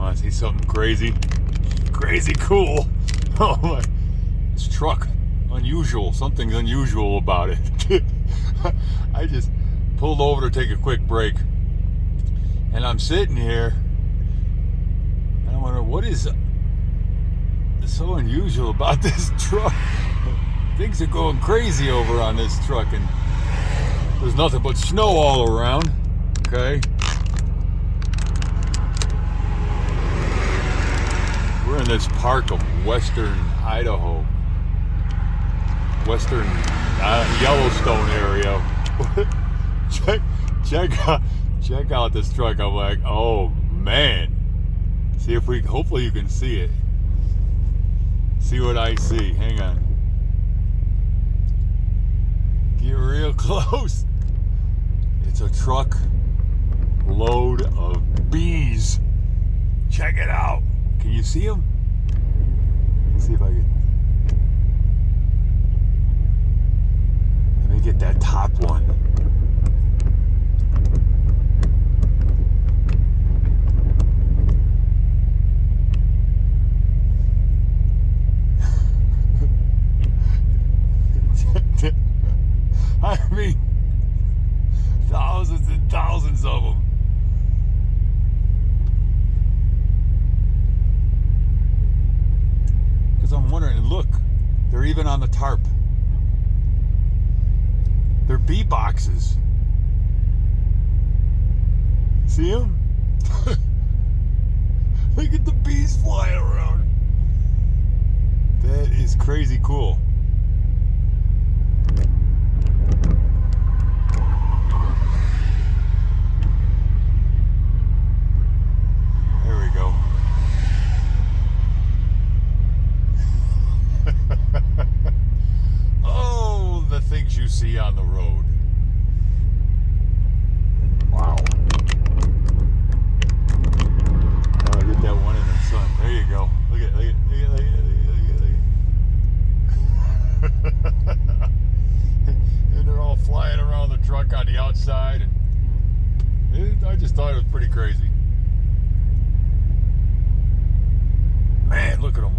Want to see something crazy? Crazy cool. Oh my. This truck. Unusual. Something's unusual about it. I just pulled over to take a quick break. And I'm sitting here. And I wonder, what is so unusual about this truck? Things are going crazy over on this truck. And there's nothing but snow all around. Okay. We're in this park of western Idaho, western Yellowstone area. check out this truck. I'm like, oh man. See if hopefully you can see it. See what I see. Hang on. Get real close. It's a truck load of bees. Check it out. Can you see them? Let's see if I can. Let me get that top one. I mean, thousands and thousands of them. I'm wondering, look, they're even on the tarp. They're bee boxes. See them? Look at the bees flying around. That is crazy cool. There we go. Oh, the things you see on the road. Wow. Oh, get that one in the sun. There you go. Look at it. And they're all flying around the truck on the outside. And I just thought it was pretty crazy. Man, look at them.